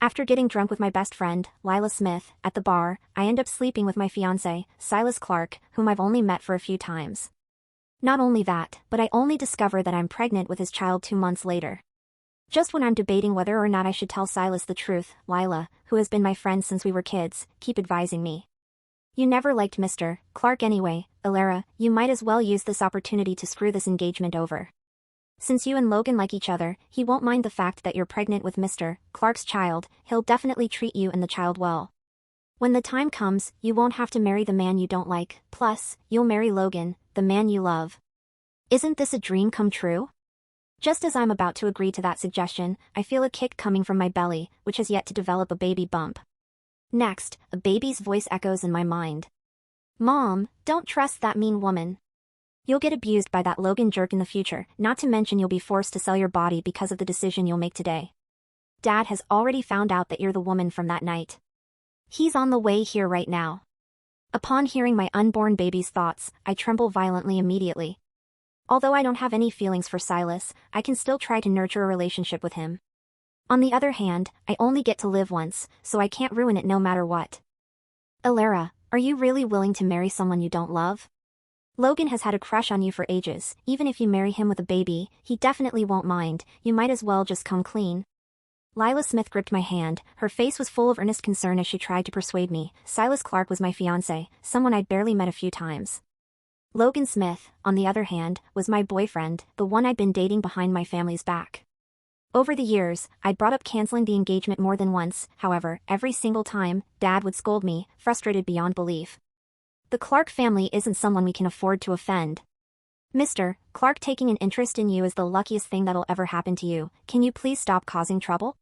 After getting drunk with my best friend, Lyla Smith, at the bar, I end up sleeping with my fiance, Silas Clarke, whom I've only met for a few times. Not only that, but I only discover that I'm pregnant with his child 2 months later. Just when I'm debating whether or not I should tell Silas the truth, Lyla, who has been my friend since we were kids, keep advising me. You never liked Mr. Clarke anyway, Lyla, you might as well use this opportunity to screw this engagement over. Since you and Logan like each other, he won't mind the fact that you're pregnant with Mr. Clarke's child, he'll definitely treat you and the child well. When the time comes, you won't have to marry the man you don't like, plus, you'll marry Logan, the man you love. Isn't this a dream come true? Just as I'm about to agree to that suggestion, I feel a kick coming from my belly, which has yet to develop a baby bump. Next, a baby's voice echoes in my mind. Mom, don't trust that mean woman. You'll get abused by that Logan jerk in the future, not to mention you'll be forced to sell your body because of the decision you'll make today. Dad has already found out that you're the woman from that night. He's on the way here right now. Upon hearing my unborn baby's thoughts, I tremble violently immediately. Although I don't have any feelings for Silas, I can still try to nurture a relationship with him. On the other hand, I only get to live once, so I can't ruin it no matter what. Lyla, are you really willing to marry someone you don't love? Logan has had a crush on you for ages, even if you marry him with a baby, he definitely won't mind, you might as well just come clean. Lyla Smith gripped my hand, her face was full of earnest concern as she tried to persuade me. Silas Clarke was my fiance, someone I'd barely met a few times. Logan Smith, on the other hand, was my boyfriend, the one I'd been dating behind my family's back. Over the years, I'd brought up canceling the engagement more than once, however, every single time, Dad would scold me, frustrated beyond belief. The Clarke family isn't someone we can afford to offend. Mr. Clarke taking an interest in you is the luckiest thing that'll ever happen to you, can you please stop causing trouble?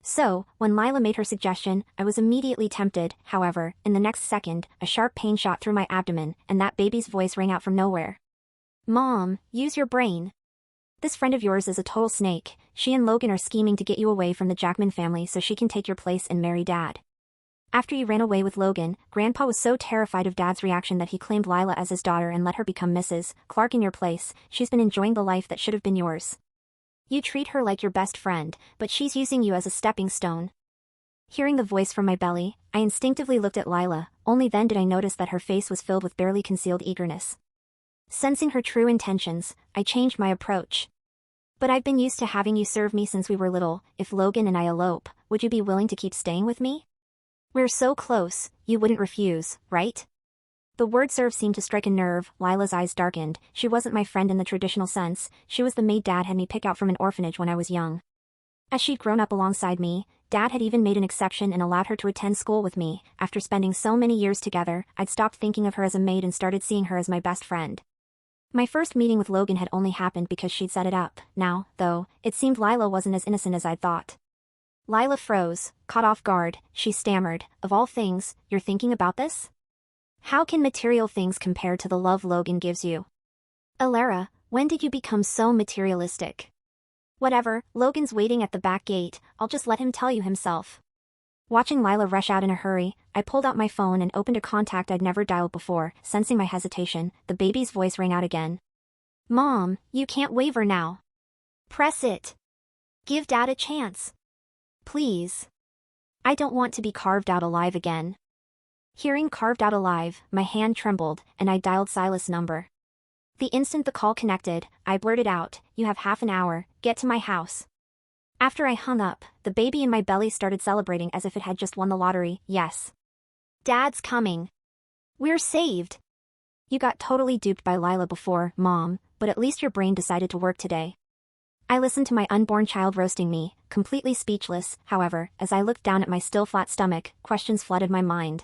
So, when Lyla made her suggestion, I was immediately tempted, however, in the next second, a sharp pain shot through my abdomen, and that baby's voice rang out from nowhere. Mom, use your brain. This friend of yours is a total snake, she and Logan are scheming to get you away from the Jackman family so she can take your place and marry Dad. After you ran away with Logan, Grandpa was so terrified of Dad's reaction that he claimed Lyla as his daughter and let her become Mrs. Clarke in your place. She's been enjoying the life that should have been yours. You treat her like your best friend, but she's using you as a stepping stone. Hearing the voice from my belly, I instinctively looked at Lyla, only then did I notice that her face was filled with barely concealed eagerness. Sensing her true intentions, I changed my approach. But I've been used to having you serve me since we were little, if Logan and I elope, would you be willing to keep staying with me? We're so close, you wouldn't refuse, right? The word serve seemed to strike a nerve. Lyla's eyes darkened. She wasn't my friend in the traditional sense, she was the maid Dad had me pick out from an orphanage when I was young. As she'd grown up alongside me, Dad had even made an exception and allowed her to attend school with me. After spending so many years together, I'd stopped thinking of her as a maid and started seeing her as my best friend. My first meeting with Logan had only happened because she'd set it up. Now, though, it seemed Lyla wasn't as innocent as I'd thought. Lyla froze, caught off guard, she stammered, of all things, you're thinking about this? How can material things compare to the love Logan gives you? Lyla, when did you become so materialistic? Whatever, Logan's waiting at the back gate, I'll just let him tell you himself. Watching Lyla rush out in a hurry, I pulled out my phone and opened a contact I'd never dialed before. Sensing my hesitation, the baby's voice rang out again. Mom, you can't waver now. Press it. Give Dad a chance. Please. I don't want to be carved out alive again. Hearing carved out alive, my hand trembled, and I dialed Silas' number. The instant the call connected, I blurted out, you have half an hour, get to my house. After I hung up, the baby in my belly started celebrating as if it had just won the lottery. Yes. Dad's coming. We're saved. You got totally duped by Lyla before, Mom, but at least your brain decided to work today. I listened to my unborn child roasting me, completely speechless. However, as I looked down at my still flat stomach, questions flooded my mind.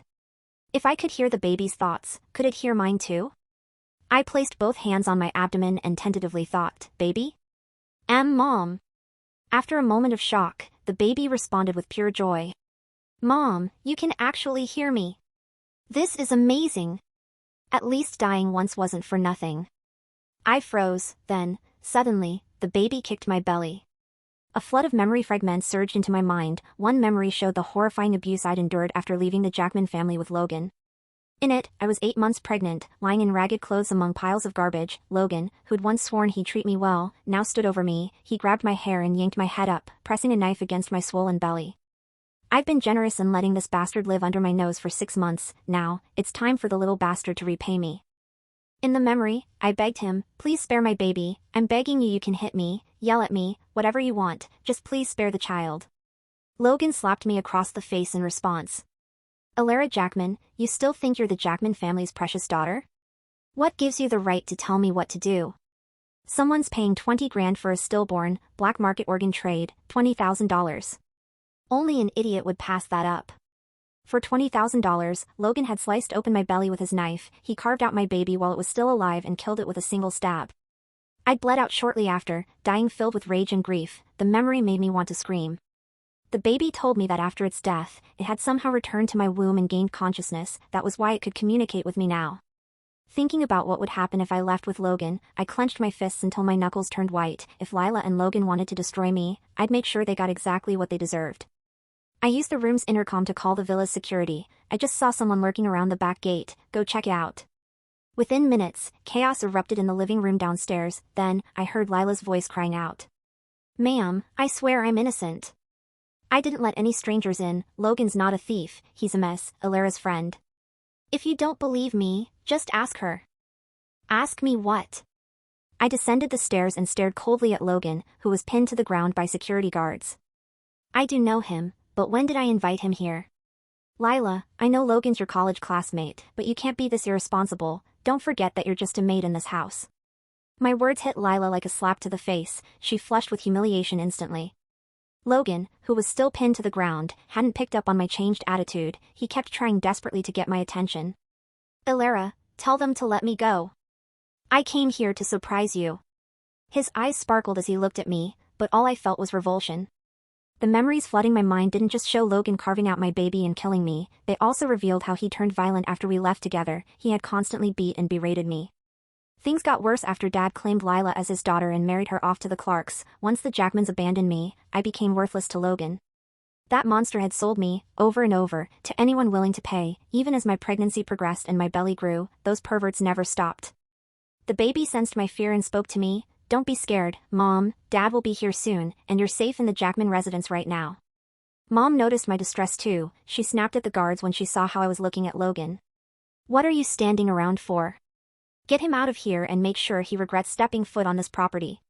If I could hear the baby's thoughts, could it hear mine too? I placed both hands on my abdomen and tentatively thought, baby? Mom. After a moment of shock, the baby responded with pure joy. Mom, you can actually hear me. This is amazing. At least dying once wasn't for nothing. I froze, then, suddenly, the baby kicked my belly. A flood of memory fragments surged into my mind. One memory showed the horrifying abuse I'd endured after leaving the Jackman family with Logan. In it, I was 8 months pregnant, lying in ragged clothes among piles of garbage. Logan, who'd once sworn he'd treat me well, now stood over me. He grabbed my hair and yanked my head up, pressing a knife against my swollen belly. I've been generous in letting this bastard live under my nose for 6 months. Now, it's time for the little bastard to repay me. In the memory, I begged him, please spare my baby, I'm begging you can hit me, yell at me, whatever you want, just please spare the child. Logan slapped me across the face in response. Alara Jackman, you still think you're the Jackman family's precious daughter? What gives you the right to tell me what to do? Someone's paying 20 grand for a stillborn, black market organ trade, $20,000. Only an idiot would pass that up. For $20,000, Logan had sliced open my belly with his knife, he carved out my baby while it was still alive and killed it with a single stab. I'd bled out shortly after, dying filled with rage and grief. The memory made me want to scream. The baby told me that after its death, it had somehow returned to my womb and gained consciousness, that was why it could communicate with me now. Thinking about what would happen if I left with Logan, I clenched my fists until my knuckles turned white. If Lyla and Logan wanted to destroy me, I'd make sure they got exactly what they deserved. I used the room's intercom to call the villa's security. I just saw someone lurking around the back gate, go check it out. Within minutes, chaos erupted in the living room downstairs, then, I heard Lyla's voice crying out. Ma'am, I swear I'm innocent. I didn't let any strangers in, Logan's not a thief, he's a mess, Alara's friend. If you don't believe me, just ask her. Ask me what? I descended the stairs and stared coldly at Logan, who was pinned to the ground by security guards. I do know him, but when did I invite him here? Lyla, I know Logan's your college classmate, but you can't be this irresponsible, don't forget that you're just a maid in this house. My words hit Lyla like a slap to the face, she flushed with humiliation instantly. Logan, who was still pinned to the ground, hadn't picked up on my changed attitude, he kept trying desperately to get my attention. Alara, tell them to let me go. I came here to surprise you. His eyes sparkled as he looked at me, but all I felt was revulsion. The memories flooding my mind didn't just show Logan carving out my baby and killing me, they also revealed how he turned violent after we left together, he had constantly beat and berated me. Things got worse after Dad claimed Lyla as his daughter and married her off to the Clarks. Once the Jackmans abandoned me, I became worthless to Logan. That monster had sold me, over and over, to anyone willing to pay. Even as my pregnancy progressed and my belly grew, those perverts never stopped. The baby sensed my fear and spoke to me, don't be scared, Mom, Dad will be here soon, and you're safe in the Jackman residence right now. Mom noticed my distress too, she snapped at the guards when she saw how I was looking at Logan. What are you standing around for? Get him out of here and make sure he regrets stepping foot on this property.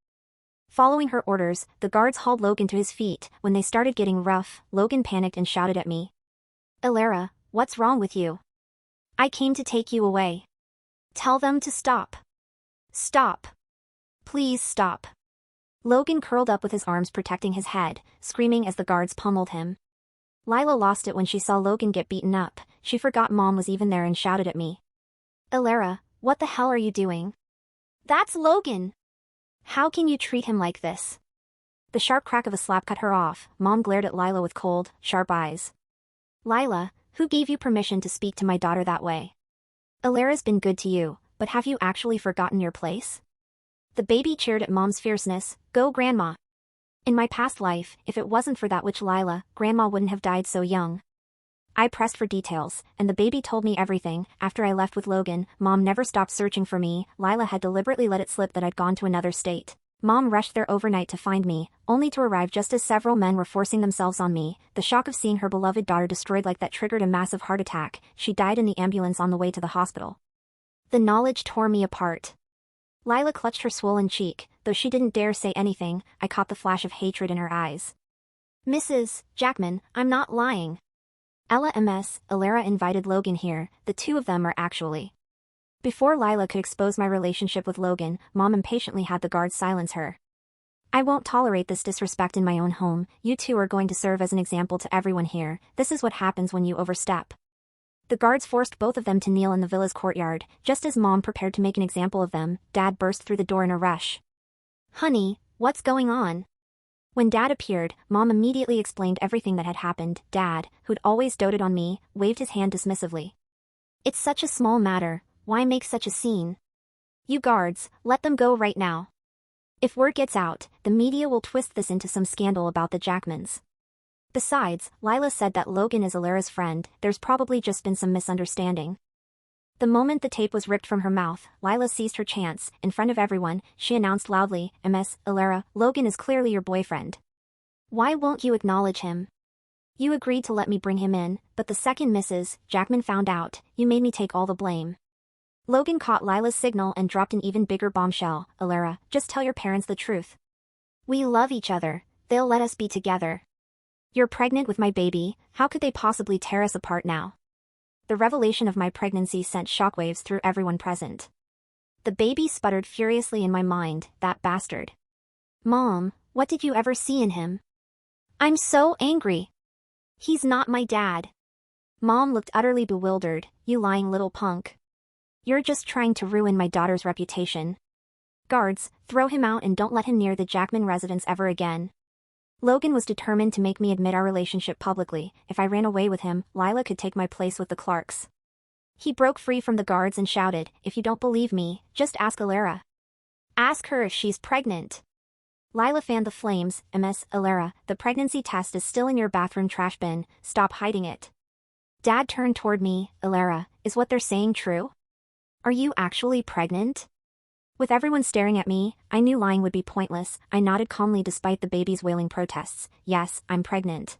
Following her orders, the guards hauled Logan to his feet. When they started getting rough, Logan panicked and shouted at me. Alara, what's wrong with you? I came to take you away. Tell them to stop. Stop. Please stop. Logan curled up with his arms protecting his head, screaming as the guards pummeled him. Lyla lost it when she saw Logan get beaten up. She forgot Mom was even there and shouted at me. Alara, what the hell are you doing? That's Logan! How can you treat him like this? The sharp crack of a slap cut her off. Mom glared at Lyla with cold, sharp eyes. Lyla, who gave you permission to speak to my daughter that way? Alara's been good to you, but have you actually forgotten your place? The baby cheered at Mom's fierceness. Go Grandma! In my past life, if it wasn't for that witch Lyla, Grandma wouldn't have died so young. I pressed for details, and the baby told me everything. After I left with Logan, Mom never stopped searching for me. Lyla had deliberately let it slip that I'd gone to another state. Mom rushed there overnight to find me, only to arrive just as several men were forcing themselves on me. The shock of seeing her beloved daughter destroyed like that triggered a massive heart attack. She died in the ambulance on the way to the hospital. The knowledge tore me apart. Lyla clutched her swollen cheek, though she didn't dare say anything. I caught the flash of hatred in her eyes. Mrs. Jackman, I'm not lying. Ella MS, Alara invited Logan here, the two of them are actually. Before Lyla could expose my relationship with Logan, Mom impatiently had the guards silence her. I won't tolerate this disrespect in my own home, you two are going to serve as an example to everyone here, this is what happens when you overstep. The guards forced both of them to kneel in the villa's courtyard, just as Mom prepared to make an example of them. Dad burst through the door in a rush. Honey, what's going on? When Dad appeared, Mom immediately explained everything that had happened. Dad, who'd always doted on me, waved his hand dismissively. It's such a small matter, why make such a scene? You guards, let them go right now. If word gets out, the media will twist this into some scandal about the Jackmans. Besides, Lyla said that Logan is Alara's friend, there's probably just been some misunderstanding. The moment the tape was ripped from her mouth, Lyla seized her chance. In front of everyone, she announced loudly, Ms. Alara, Logan is clearly your boyfriend. Why won't you acknowledge him? You agreed to let me bring him in, but the second Mrs. Jackman found out, you made me take all the blame. Logan caught Lyla's signal and dropped an even bigger bombshell. Alara, just tell your parents the truth. We love each other, they'll let us be together. You're pregnant with my baby, how could they possibly tear us apart now? The revelation of my pregnancy sent shockwaves through everyone present. The baby sputtered furiously in my mind, that bastard. Mom, what did you ever see in him? I'm so angry. He's not my dad. Mom looked utterly bewildered, you lying little punk. You're just trying to ruin my daughter's reputation. Guards, throw him out and don't let him near the Jackman residence ever again. Logan was determined to make me admit our relationship publicly. If I ran away with him, Lyla could take my place with the Clarkes. He broke free from the guards and shouted, if you don't believe me, just ask Alara. Ask her if she's pregnant. Lyla fanned the flames. Ms. Alara, the pregnancy test is still in your bathroom trash bin, stop hiding it. Dad turned toward me. Alara, is what they're saying true? Are you actually pregnant? With everyone staring at me, I knew lying would be pointless. I nodded calmly despite the baby's wailing protests. Yes, I'm pregnant.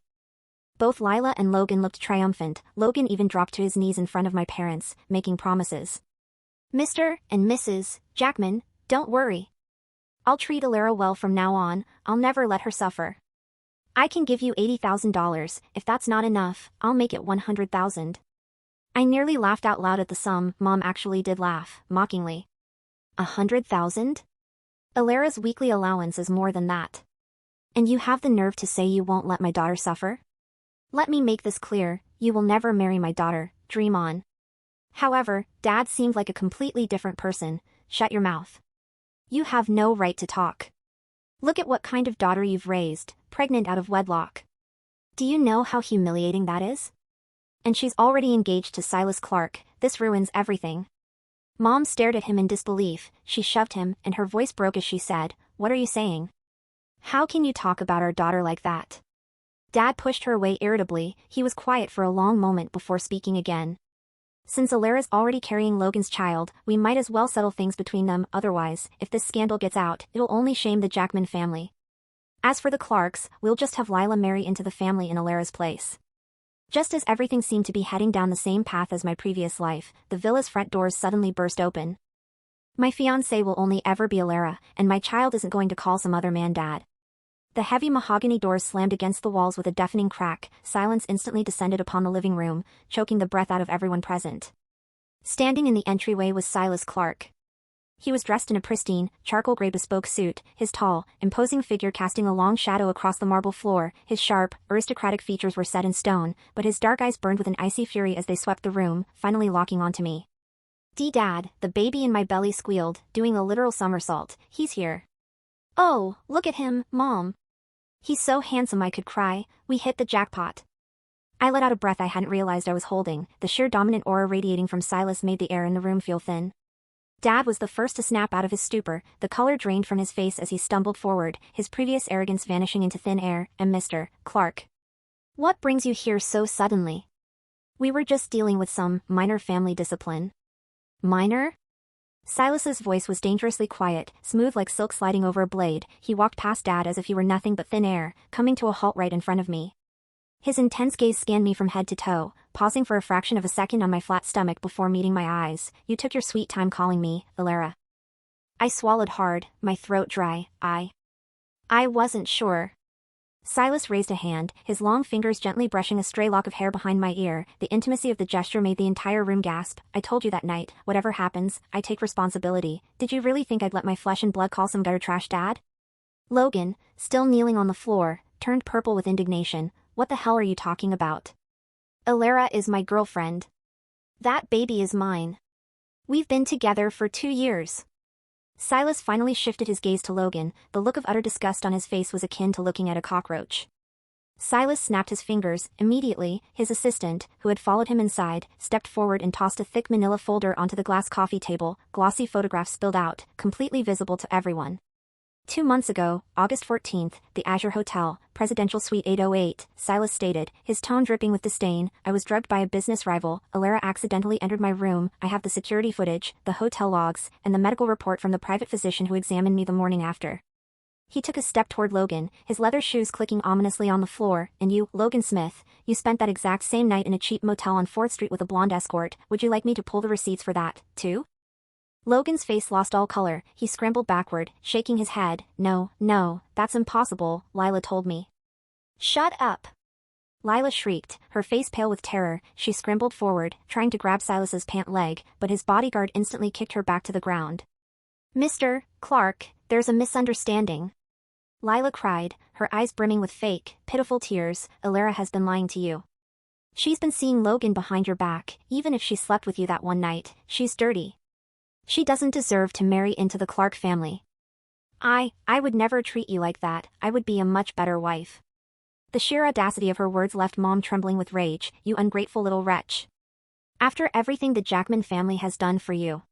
Both Lyla and Logan looked triumphant. Logan even dropped to his knees in front of my parents, making promises. Mr. and Mrs. Jackman, don't worry. I'll treat Alara well from now on, I'll never let her suffer. I can give you $80,000, if that's not enough, I'll make it $100,000. I nearly laughed out loud at the sum. Mom actually did laugh, mockingly. 100,000? Alara's weekly allowance is more than that. And you have the nerve to say you won't let my daughter suffer? Let me make this clear, you will never marry my daughter, dream on. However, Dad seemed like a completely different person. Shut your mouth. You have no right to talk. Look at what kind of daughter you've raised, pregnant out of wedlock. Do you know how humiliating that is? And she's already engaged to Silas Clarke, this ruins everything. Mom stared at him in disbelief, she shoved him, and her voice broke as she said, what are you saying? How can you talk about our daughter like that? Dad pushed her away irritably, he was quiet for a long moment before speaking again. Since Alara's already carrying Logan's child, we might as well settle things between them, otherwise, if this scandal gets out, it'll only shame the Jackman family. As for the Clarkes, we'll just have Lyla marry into the family in Alara's place. Just as everything seemed to be heading down the same path as my previous life, the villa's front doors suddenly burst open. My fiancé will only ever be Alara, and my child isn't going to call some other man dad. The heavy mahogany doors slammed against the walls with a deafening crack. Silence instantly descended upon the living room, choking the breath out of everyone present. Standing in the entryway was Silas Clarke. He was dressed in a pristine, charcoal-gray bespoke suit, his tall, imposing figure casting a long shadow across the marble floor. His sharp, aristocratic features were set in stone, but his dark eyes burned with an icy fury as they swept the room, finally locking onto me. Dad, the baby in my belly squealed, doing a literal somersault. He's here. Oh, look at him, Mom. He's so handsome I could cry, we hit the jackpot. I let out a breath I hadn't realized I was holding. The sheer dominant aura radiating from Silas made the air in the room feel thin. Dad was the first to snap out of his stupor, the color drained from his face as he stumbled forward, his previous arrogance vanishing into thin air. And Mr. Clarke. What brings you here so suddenly? We were just dealing with some minor family discipline. Minor? Silas's voice was dangerously quiet, smooth like silk sliding over a blade. He walked past Dad as if he were nothing but thin air, coming to a halt right in front of me. His intense gaze scanned me from head to toe, pausing for a fraction of a second on my flat stomach before meeting my eyes. You took your sweet time calling me, Alara. I swallowed hard, my throat dry. I wasn't sure. Silas raised a hand, his long fingers gently brushing a stray lock of hair behind my ear. The intimacy of the gesture made the entire room gasp. I told you that night, whatever happens, I take responsibility. Did you really think I'd let my flesh and blood call some gutter trash Dad? Logan, still kneeling on the floor, turned purple with indignation. What the hell are you talking about? Alara is my girlfriend. That baby is mine. We've been together for 2 years. Silas finally shifted his gaze to Logan. The look of utter disgust on his face was akin to looking at a cockroach. Silas snapped his fingers. Immediately, his assistant, who had followed him inside, stepped forward and tossed a thick manila folder onto the glass coffee table. Glossy photographs spilled out, completely visible to everyone. 2 months ago, August 14th, the Azure Hotel, Presidential Suite 808, Silas stated, his tone dripping with disdain. I was drugged by a business rival. Alara accidentally entered my room. I have the security footage, the hotel logs, and the medical report from the private physician who examined me the morning after. He took a step toward Logan, his leather shoes clicking ominously on the floor. And you, Logan Smith, you spent that exact same night in a cheap motel on 4th Street with a blonde escort. Would you like me to pull the receipts for that, too? Logan's face lost all color. He scrambled backward, shaking his head. No, that's impossible, Lyla told me. Shut up! Lyla shrieked, her face pale with terror. She scrambled forward, trying to grab Silas's pant leg, but his bodyguard instantly kicked her back to the ground. Mr. Clarke, there's a misunderstanding. Lyla cried, her eyes brimming with fake, pitiful tears. Alara has been lying to you. She's been seeing Logan behind your back. Even if she slept with you that one night, she's dirty. She doesn't deserve to marry into the Clarke family. I would never treat you like that. I would be a much better wife. The sheer audacity of her words left Mom trembling with rage. You ungrateful little wretch. After everything the Jackman family has done for you.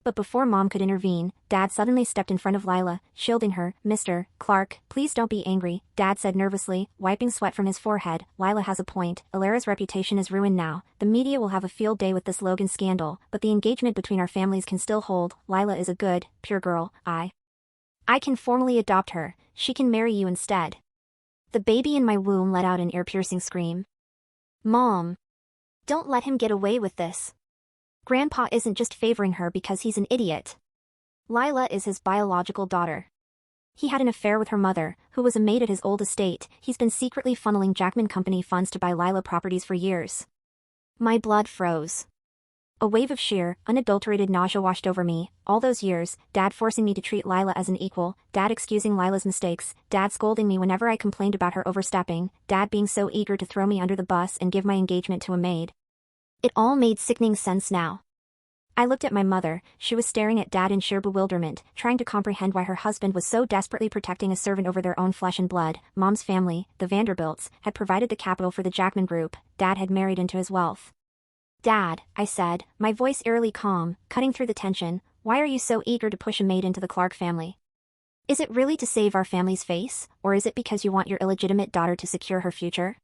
But before Mom could intervene, Dad suddenly stepped in front of Lyla, shielding her. Mr. Clarke, please don't be angry, Dad said nervously, wiping sweat from his forehead. Lyla has a point. Alara's reputation is ruined now. The media will have a field day with this Logan scandal, but the engagement between our families can still hold. Lyla is a good, pure girl. I can formally adopt her. She can marry you instead. The baby in my womb let out an ear-piercing scream. Mom! Don't let him get away with this. Grandpa isn't just favoring her because he's an idiot. Lyla is his biological daughter. He had an affair with her mother, who was a maid at his old estate. He's been secretly funneling Jackman Company funds to buy Lyla properties for years. My blood froze. A wave of sheer, unadulterated nausea washed over me. All those years, Dad forcing me to treat Lyla as an equal, Dad excusing Lyla's mistakes, Dad scolding me whenever I complained about her overstepping, Dad being so eager to throw me under the bus and give my engagement to a maid. It all made sickening sense now. I looked at my mother. She was staring at Dad in sheer bewilderment, trying to comprehend why her husband was so desperately protecting a servant over their own flesh and blood. Mom's family, the Vanderbilts, had provided the capital for the Jackman Group. Dad had married into his wealth. Dad, I said, my voice eerily calm, cutting through the tension, why are you so eager to push a maid into the Clarke family? Is it really to save our family's face, or is it because you want your illegitimate daughter to secure her future?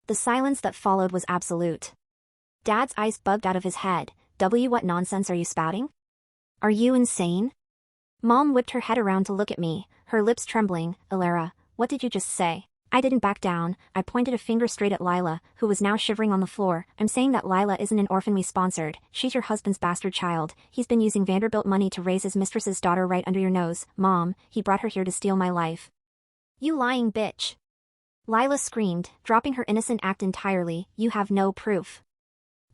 The silence that followed was absolute. Dad's eyes bugged out of his head. What nonsense are you spouting? Are you insane? Mom whipped her head around to look at me, her lips trembling. Alara, what did you just say? I didn't back down. I pointed a finger straight at Lyla, who was now shivering on the floor. I'm saying that Lyla isn't an orphan we sponsored. She's your husband's bastard child. He's been using Vanderbilt money to raise his mistress's daughter right under your nose. Mom, he brought her here to steal my life. You lying bitch. Lyla screamed, dropping her innocent act entirely. You have no proof.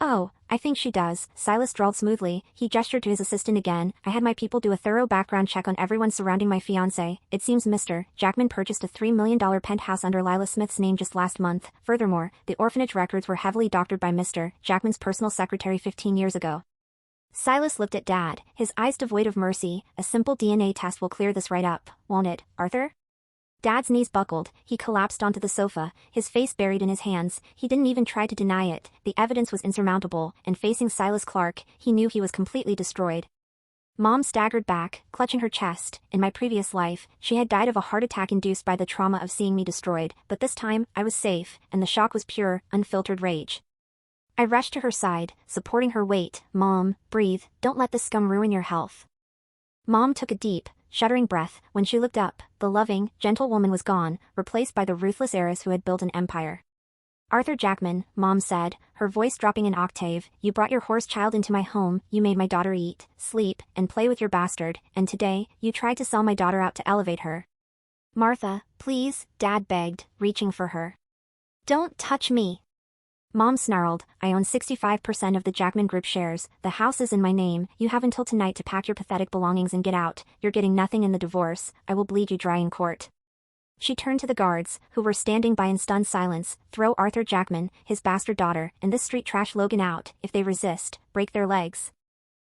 Oh, I think she does, Silas drawled smoothly. He gestured to his assistant again. I had my people do a thorough background check on everyone surrounding my fiance. It seems Mr. Jackman purchased a $3 million penthouse under Lyla Smith's name just last month. Furthermore, the orphanage records were heavily doctored by Mr. Jackman's personal secretary 15 years ago. Silas looked at Dad, his eyes devoid of mercy. A simple DNA test will clear this right up, won't it, Arthur? Dad's knees buckled, he collapsed onto the sofa, his face buried in his hands. He didn't even try to deny it. The evidence was insurmountable, and facing Silas Clarke, he knew he was completely destroyed. Mom staggered back, clutching her chest. In my previous life, she had died of a heart attack induced by the trauma of seeing me destroyed, but this time, I was safe, and the shock was pure, unfiltered rage. I rushed to her side, supporting her weight. Mom, breathe, don't let this scum ruin your health. Mom took a deep, shuddering breath. When she looked up, the loving, gentle woman was gone, replaced by the ruthless heiress who had built an empire. Arthur Jackman, Mom said, her voice dropping an octave, you brought your horse child into my home, you made my daughter eat, sleep, and play with your bastard, and today, you tried to sell my daughter out to elevate her. Martha, please, Dad begged, reaching for her. Don't touch me. Mom snarled, I own 65% of the Jackman Group shares, the house is in my name, you have until tonight to pack your pathetic belongings and get out, you're getting nothing in the divorce, I will bleed you dry in court. She turned to the guards, who were standing by in stunned silence. Throw Arthur Jackman, his bastard daughter, and this street trash Logan out. If they resist, break their legs.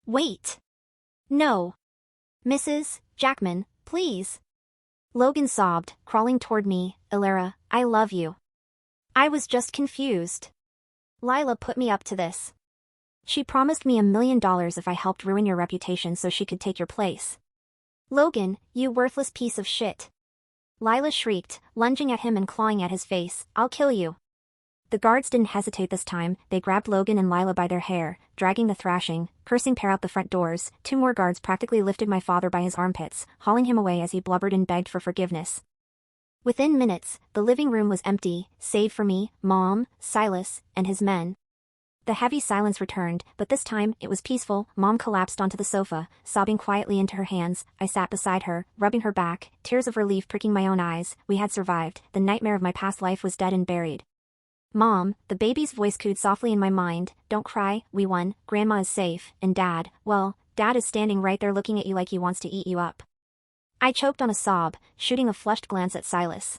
Wait. No. Mrs. Jackman, please. Logan sobbed, crawling toward me. Alara, I love you. I was just confused. Lyla put me up to this. She promised me $1 million if I helped ruin your reputation so she could take your place. Logan, you worthless piece of shit. Lyla shrieked, lunging at him and clawing at his face. I'll kill you. The guards didn't hesitate this time. They grabbed Logan and Lyla by their hair, dragging the thrashing, cursing pair out the front doors. Two more guards practically lifted my father by his armpits, hauling him away as he blubbered and begged for forgiveness. Within minutes, the living room was empty, save for me, Mom, Silas, and his men. The heavy silence returned, but this time, it was peaceful. Mom collapsed onto the sofa, sobbing quietly into her hands. I sat beside her, rubbing her back, tears of relief pricking my own eyes. We had survived. The nightmare of my past life was dead and buried. Mom, the baby's voice cooed softly in my mind, don't cry, we won, Grandma is safe, and Dad, well, Dad is standing right there looking at you like he wants to eat you up. I choked on a sob, shooting a flushed glance at Silas.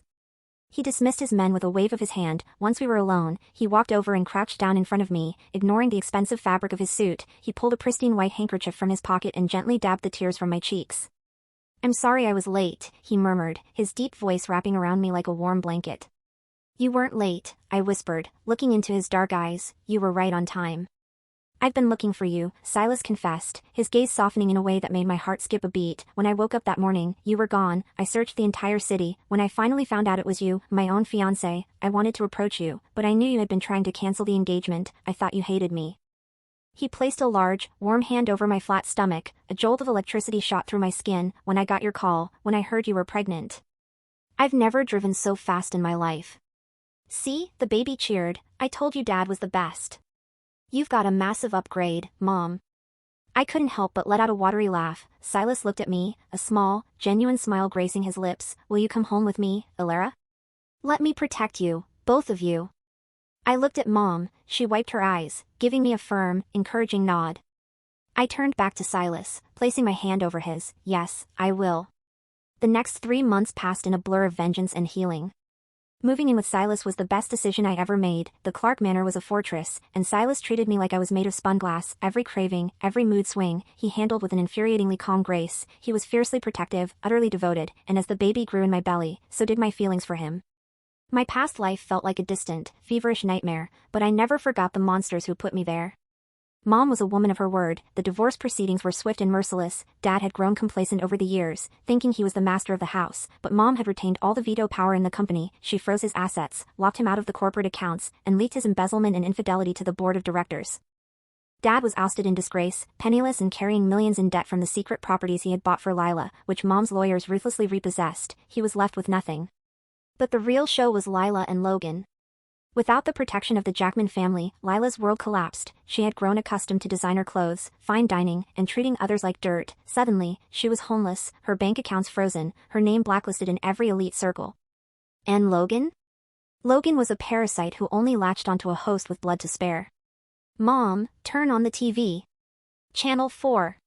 He dismissed his men with a wave of his hand. Once we were alone, he walked over and crouched down in front of me, ignoring the expensive fabric of his suit. He pulled a pristine white handkerchief from his pocket and gently dabbed the tears from my cheeks. I'm sorry I was late, he murmured, his deep voice wrapping around me like a warm blanket. You weren't late, I whispered, looking into his dark eyes. You were right on time. I've been looking for you, Silas confessed, his gaze softening in a way that made my heart skip a beat. When I woke up that morning, you were gone. I searched the entire city. When I finally found out it was you, my own fiance, I wanted to approach you, but I knew you had been trying to cancel the engagement. I thought you hated me. He placed a large, warm hand over my flat stomach. A jolt of electricity shot through my skin. When I got your call, when I heard you were pregnant. I've never driven so fast in my life. See, the baby cheered. I told you Dad was the best. You've got a massive upgrade, Mom. I couldn't help but let out a watery laugh. Silas looked at me, a small, genuine smile gracing his lips. Will you come home with me, Ilera? Let me protect you, both of you. I looked at Mom. She wiped her eyes, giving me a firm, encouraging nod. I turned back to Silas, placing my hand over his. Yes, I will. The next 3 months passed in a blur of vengeance and healing. Moving in with Silas was the best decision I ever made. The Clarke manor was a fortress, and Silas treated me like I was made of spun glass. Every craving, every mood swing, he handled with an infuriatingly calm grace. He was fiercely protective, utterly devoted, and as the baby grew in my belly, so did my feelings for him. My past life felt like a distant, feverish nightmare, but I never forgot the monsters who put me there. Mom was a woman of her word. The divorce proceedings were swift and merciless. Dad had grown complacent over the years, thinking he was the master of the house, but Mom had retained all the veto power in the company. She froze his assets, locked him out of the corporate accounts, and leaked his embezzlement and infidelity to the board of directors. Dad was ousted in disgrace, penniless and carrying millions in debt from the secret properties he had bought for Lyla, which Mom's lawyers ruthlessly repossessed. He was left with nothing. But the real show was Lyla and Logan. Without the protection of the Jackman family, Lyla's world collapsed. She had grown accustomed to designer clothes, fine dining, and treating others like dirt. Suddenly, she was homeless, her bank accounts frozen, her name blacklisted in every elite circle. And Logan? Logan was a parasite who only latched onto a host with blood to spare. Mom, turn on the TV. Channel 4.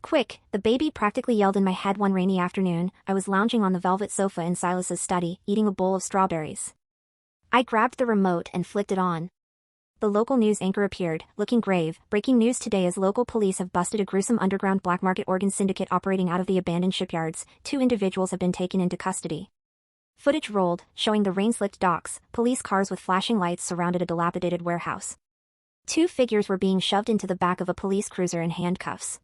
Quick, the baby practically yelled in my head one rainy afternoon. I was lounging on the velvet sofa in Silas's study, eating a bowl of strawberries. I grabbed the remote and flicked it on. The local news anchor appeared, looking grave. Breaking news today as local police have busted a gruesome underground black market organ syndicate operating out of the abandoned shipyards. 2 individuals have been taken into custody. Footage rolled, showing the rain-slicked docks. Police cars with flashing lights surrounded a dilapidated warehouse. 2 figures were being shoved into the back of a police cruiser in handcuffs.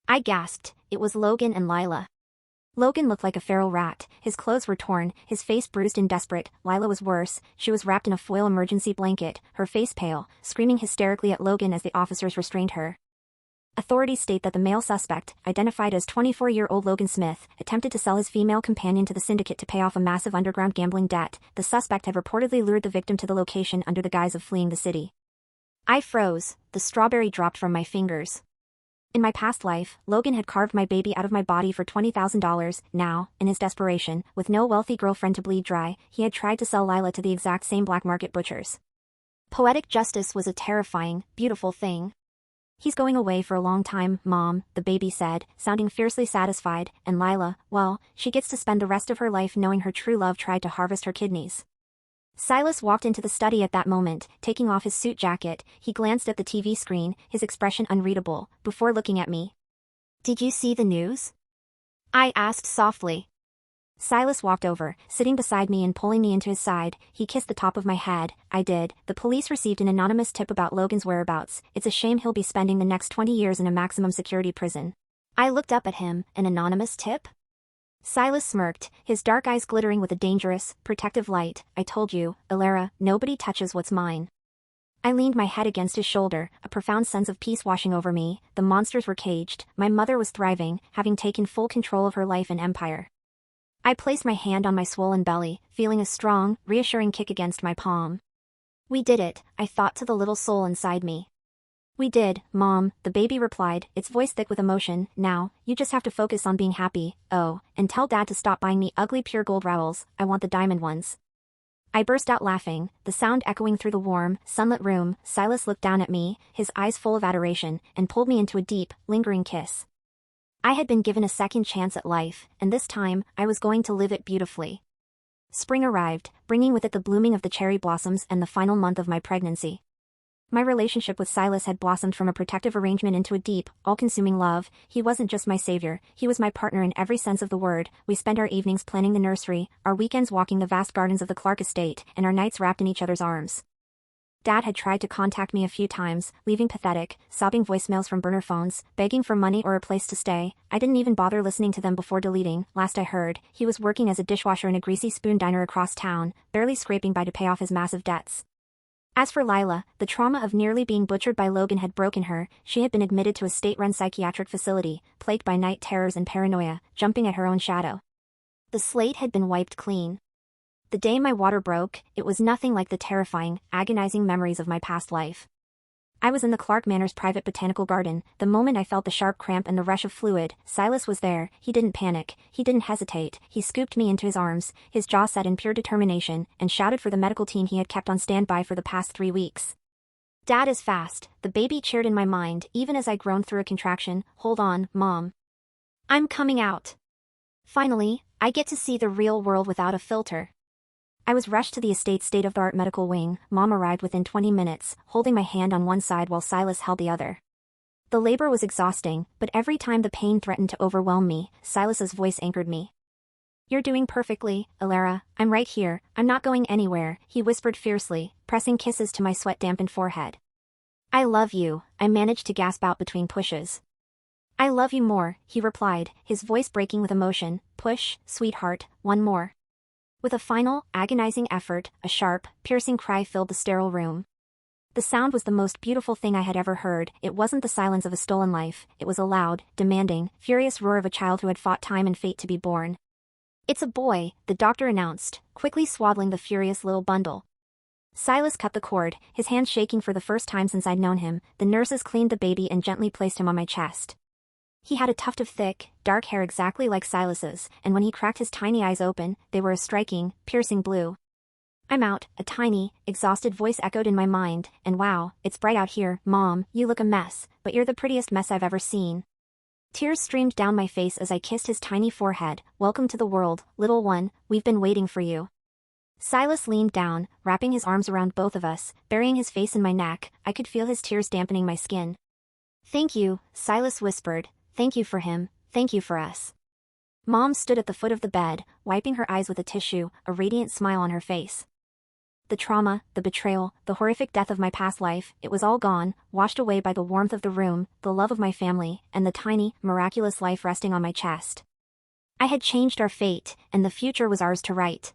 I gasped. It was Logan and Lyla. Logan looked like a feral rat. His clothes were torn, his face bruised and desperate. Lyla was worse. She was wrapped in a foil emergency blanket, her face pale, screaming hysterically at Logan as the officers restrained her. Authorities state that the male suspect, identified as 24-year-old Lyla Smith, attempted to sell his female companion to the syndicate to pay off a massive underground gambling debt. The suspect had reportedly lured the victim to the location under the guise of fleeing the city. I froze. The strawberry dropped from my fingers. In my past life, Logan had carved my baby out of my body for $20,000. Now, in his desperation, with no wealthy girlfriend to bleed dry, he had tried to sell Lyla to the exact same black market butchers. Poetic justice was a terrifying, beautiful thing. He's going away for a long time, Mom, the baby said, sounding fiercely satisfied, and Lyla, well, she gets to spend the rest of her life knowing her true love tried to harvest her kidneys. Silas walked into the study at that moment, taking off his suit jacket. He glanced at the TV screen, his expression unreadable, before looking at me. Did you see the news? I asked softly. Silas walked over, sitting beside me and pulling me into his side. He kissed the top of my head. I did. The police received an anonymous tip about Logan's whereabouts. It's a shame he'll be spending the next 20 years in a maximum security prison. I looked up at him. An anonymous tip? Silas smirked, his dark eyes glittering with a dangerous, protective light. I told you, Lyla, nobody touches what's mine. I leaned my head against his shoulder, a profound sense of peace washing over me. The monsters were caged, my mother was thriving, having taken full control of her life and empire. I placed my hand on my swollen belly, feeling a strong, reassuring kick against my palm. We did it, I thought to the little soul inside me. We did, Mom, the baby replied, its voice thick with emotion. Now, you just have to focus on being happy. Oh, and tell Dad to stop buying me ugly pure gold rowels, I want the diamond ones. I burst out laughing, the sound echoing through the warm, sunlit room. Silas looked down at me, his eyes full of adoration, and pulled me into a deep, lingering kiss. I had been given a second chance at life, and this time, I was going to live it beautifully. Spring arrived, bringing with it the blooming of the cherry blossoms and the final month of my pregnancy. My relationship with Silas had blossomed from a protective arrangement into a deep, all-consuming love. He wasn't just my savior, he was my partner in every sense of the word. We spent our evenings planning the nursery, our weekends walking the vast gardens of the Clarke estate, and our nights wrapped in each other's arms. Dad had tried to contact me a few times, leaving pathetic, sobbing voicemails from burner phones, begging for money or a place to stay. I didn't even bother listening to them before deleting. Last I heard, he was working as a dishwasher in a greasy spoon diner across town, barely scraping by to pay off his massive debts. As for Lyla, the trauma of nearly being butchered by Logan had broken her. She had been admitted to a state-run psychiatric facility, plagued by night terrors and paranoia, jumping at her own shadow. The slate had been wiped clean. The day my water broke, it was nothing like the terrifying, agonizing memories of my past life. I was in the Clarke Manor's private botanical garden. The moment I felt the sharp cramp and the rush of fluid, Silas was there. He didn't panic, he didn't hesitate, he scooped me into his arms, his jaw set in pure determination, and shouted for the medical team he had kept on standby for the past 3 weeks. Dad is fast, the baby cheered in my mind, even as I groaned through a contraction. Hold on, Mom. I'm coming out. Finally, I get to see the real world without a filter. I was rushed to the estate's state-of-the-art medical wing. Mom arrived within 20 minutes, holding my hand on one side while Silas held the other. The labor was exhausting, but every time the pain threatened to overwhelm me, Silas's voice anchored me. You're doing perfectly, Lyla, I'm right here, I'm not going anywhere, he whispered fiercely, pressing kisses to my sweat-dampened forehead. I love you, I managed to gasp out between pushes. I love you more, he replied, his voice breaking with emotion. Push, sweetheart, one more. With a final, agonizing effort, a sharp, piercing cry filled the sterile room. The sound was the most beautiful thing I had ever heard. It wasn't the silence of a stolen life, it was a loud, demanding, furious roar of a child who had fought time and fate to be born. It's a boy, the doctor announced, quickly swaddling the furious little bundle. Silas cut the cord, his hands shaking for the first time since I'd known him. The nurses cleaned the baby and gently placed him on my chest. He had a tuft of thick, dark hair exactly like Silas's, and when he cracked his tiny eyes open, they were a striking, piercing blue. I'm out, a tiny, exhausted voice echoed in my mind, and wow, it's bright out here. Mom, you look a mess, but you're the prettiest mess I've ever seen. Tears streamed down my face as I kissed his tiny forehead. Welcome to the world, little one, we've been waiting for you. Silas leaned down, wrapping his arms around both of us, burying his face in my neck. I could feel his tears dampening my skin. Thank you, Silas whispered. Thank you for him, thank you for us. Mom stood at the foot of the bed, wiping her eyes with a tissue, a radiant smile on her face. The trauma, the betrayal, the horrific death of my past life, it was all gone, washed away by the warmth of the room, the love of my family, and the tiny, miraculous life resting on my chest. I had changed our fate, and the future was ours to write.